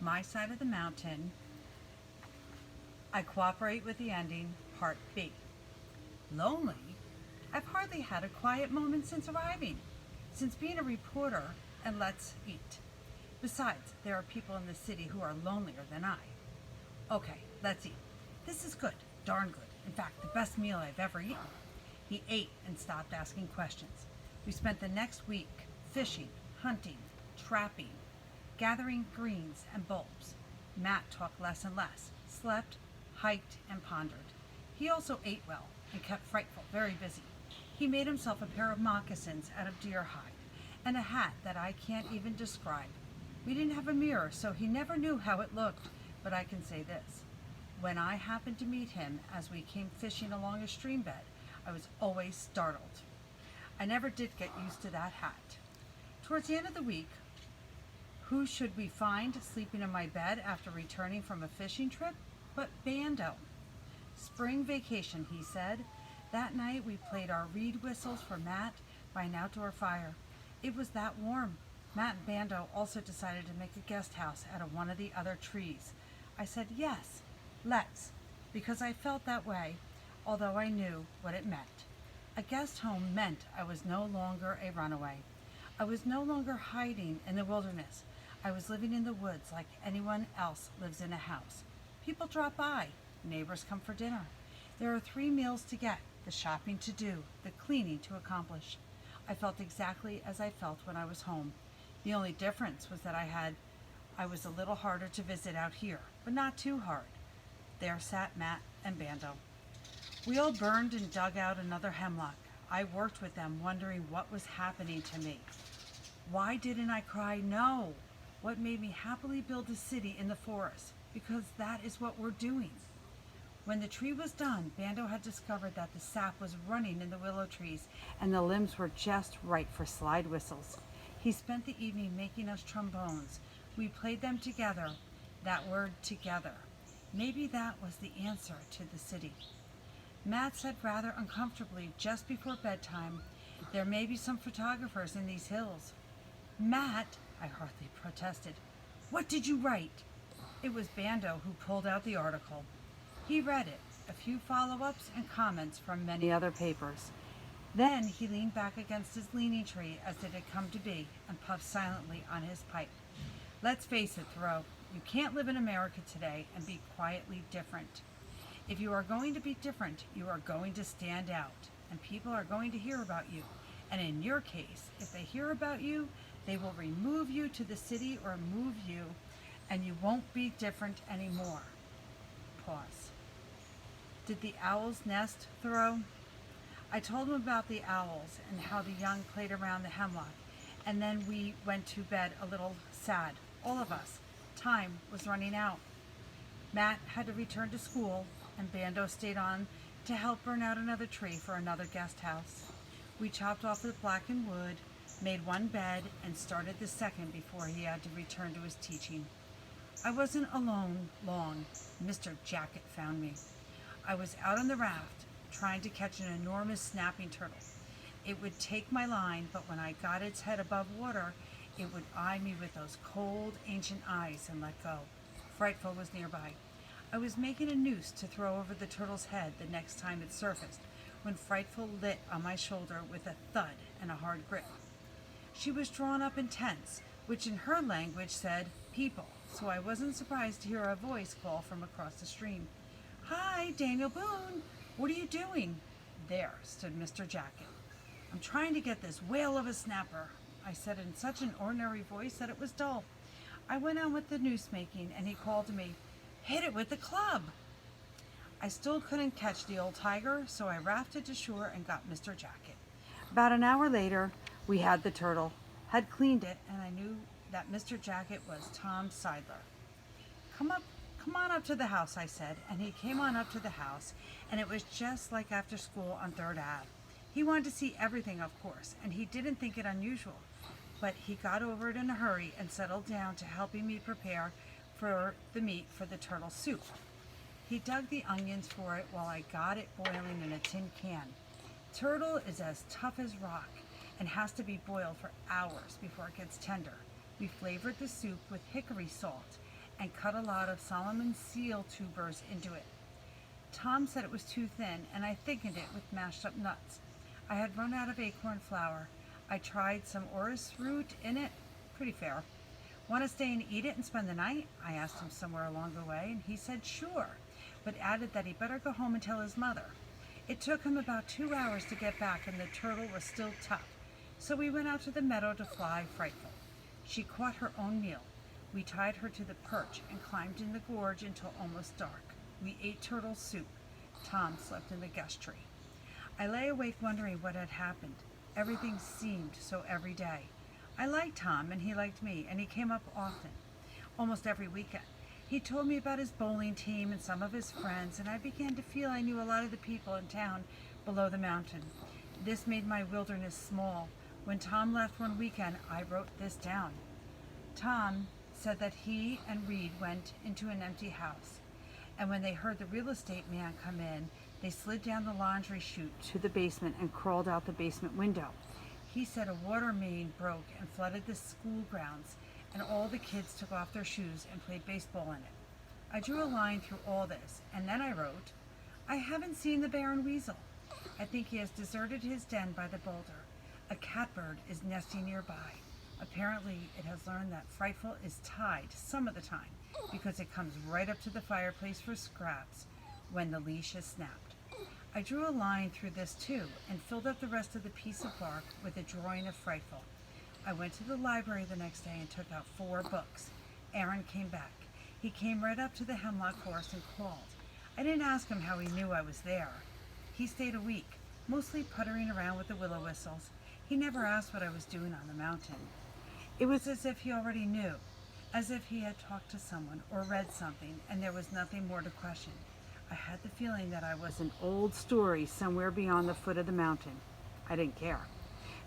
My Side of the Mountain, I Cooperate with the Ending, Part B. Lonely? I've hardly had a quiet moment since arriving, since being a reporter, and let's eat. Besides, there are people in the city who are lonelier than I. Okay, let's eat. This is good, darn good. In fact, the best meal I've ever eaten. He ate and stopped asking questions. We spent the next week fishing, hunting, trapping, gathering greens and bulbs. Matt talked less and less, slept, hiked, and pondered. He also ate well and kept Frightful very busy. He made himself a pair of moccasins out of deer hide and a hat that I can't even describe. We didn't have a mirror, so he never knew how it looked, but I can say this. When I happened to meet him as we came fishing along a stream bed, I was always startled. I never did get used to that hat. Towards the end of the week, who should we find sleeping in my bed after returning from a fishing trip but Bando? Spring vacation, he said. That night we played our reed whistles for Matt by an outdoor fire. It was that warm. Matt and Bando also decided to make a guest house out of one of the other trees. I said yes, let's, because I felt that way, although I knew what it meant. A guest home meant I was no longer a runaway. I was no longer hiding in the wilderness. I was living in the woods like anyone else lives in a house. People drop by. Neighbors come for dinner. There are 3 meals to get, the shopping to do, the cleaning to accomplish. I felt exactly as I felt when I was home. The only difference was that I was a little harder to visit out here, but not too hard. There sat Matt and Bando. We all burned and dug out another hemlock. I worked with them, wondering what was happening to me. Why didn't I cry no? What made me happily build a city in the forest? Because that is what we're doing. When the tree was done, Bando had discovered that the sap was running in the willow trees and the limbs were just right for slide whistles. He spent the evening making us trombones. We played them together, that word together. Maybe that was the answer to the city. Matt said rather uncomfortably just before bedtime, there may be some photographers in these hills. Matt, I hardly protested. What did you write? It was Bando who pulled out the article. He read it, a few follow-ups and comments from many other papers. Then he leaned back against his leaning tree as it had come to be and puffed silently on his pipe. Let's face it, Thoreau, you can't live in America today and be quietly different. If you are going to be different, you are going to stand out, and people are going to hear about you. And in your case, if they hear about you, they will remove you to the city or move you, and you won't be different anymore. Pause. Did the owls nest, Thoreau? I told him about the owls and how the young played around the hemlock, and then we went to bed a little sad, all of us. Time was running out. Matt had to return to school, and Bando stayed on to help burn out another tree for another guest house. We chopped off the blackened wood, made one bed, and started the second before he had to return to his teaching. I wasn't alone long. Mr. Jacket found me. I was out on the raft, trying to catch an enormous snapping turtle. It would take my line, but when I got its head above water, it would eye me with those cold, ancient eyes and let go. Frightful was nearby. I was making a noose to throw over the turtle's head the next time it surfaced, when Frightful lit on my shoulder with a thud and a hard grip. She was drawn up and tense, which in her language said, people, so I wasn't surprised to hear a voice call from across the stream. Hi, Daniel Boone. What are you doing? There stood Mr. Jacket. I'm trying to get this whale of a snapper, I said in such an ordinary voice that it was dull. I went on with the noose making, and he called to me, hit it with the club. I still couldn't catch the old tiger, so I rafted to shore and got Mr. Jacket. About an hour later, we had the turtle, had cleaned it, and I knew that Mr. Jacket was Tom Seidler. Come on up to the house, I said, and he came on up to the house, and it was just like after school on 3rd Ave. He wanted to see everything, of course, and he didn't think it unusual, but he got over it in a hurry and settled down to helping me prepare for the meat for the turtle soup. He dug the onions for it while I got it boiling in a tin can. Turtle is as tough as rock and has to be boiled for hours before it gets tender. We flavored the soup with hickory salt and cut a lot of Solomon seal tubers into it. Tom said it was too thin, and I thickened it with mashed up nuts. I had run out of acorn flour. I tried some orris root in it. Pretty fair. Want to stay and eat it and spend the night? I asked him somewhere along the way, and he said sure, but added that he better go home and tell his mother. It took him about 2 hours to get back, and the turtle was still tough. So we went out to the meadow to fly Frightful. She caught her own meal. We tied her to the perch and climbed in the gorge until almost dark. We ate turtle soup. Tom slept in the guest tree. I lay awake wondering what had happened. Everything seemed so everyday. I liked Tom, and he liked me, and he came up often, almost every weekend. He told me about his bowling team and some of his friends, and I began to feel I knew a lot of the people in town below the mountain. This made my wilderness small. When Tom left one weekend, I wrote this down. Tom said that he and Reed went into an empty house, and when they heard the real estate man come in, they slid down the laundry chute to the basement and crawled out the basement window. He said a water main broke and flooded the school grounds, and all the kids took off their shoes and played baseball in it. I drew a line through all this, and then I wrote, I haven't seen the Baron Weasel. I think he has deserted his den by the boulder. A catbird is nesting nearby. Apparently, it has learned that Frightful is tied some of the time because it comes right up to the fireplace for scraps when the leash is snapped. I drew a line through this too and filled up the rest of the piece of bark with a drawing of Frightful. I went to the library the next day and took out 4 books. Aaron came back. He came right up to the hemlock forest and called. I didn't ask him how he knew I was there. He stayed a week, mostly puttering around with the willow whistles. He never asked what I was doing on the mountain. It was as if he already knew, as if he had talked to someone or read something and there was nothing more to question. I had the feeling that I was an old story somewhere beyond the foot of the mountain. I didn't care.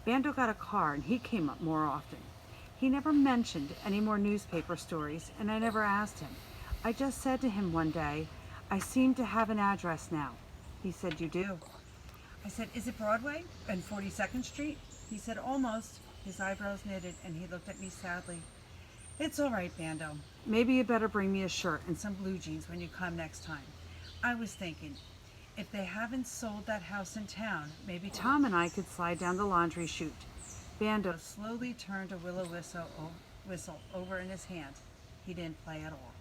Bando got a car and he came up more often. He never mentioned any more newspaper stories, and I never asked him. I just said to him one day, I seem to have an address now. He said, you do? I said, is it Broadway and 42nd Street? He said, almost. His eyebrows knitted and he looked at me sadly. It's all right, Bando. Maybe you better bring me a shirt and some blue jeans when you come next time. I was thinking, if they haven't sold that house in town, maybe Tom and I could slide down the laundry chute. Bando slowly turned a willow whistle over in his hand. He didn't play at all.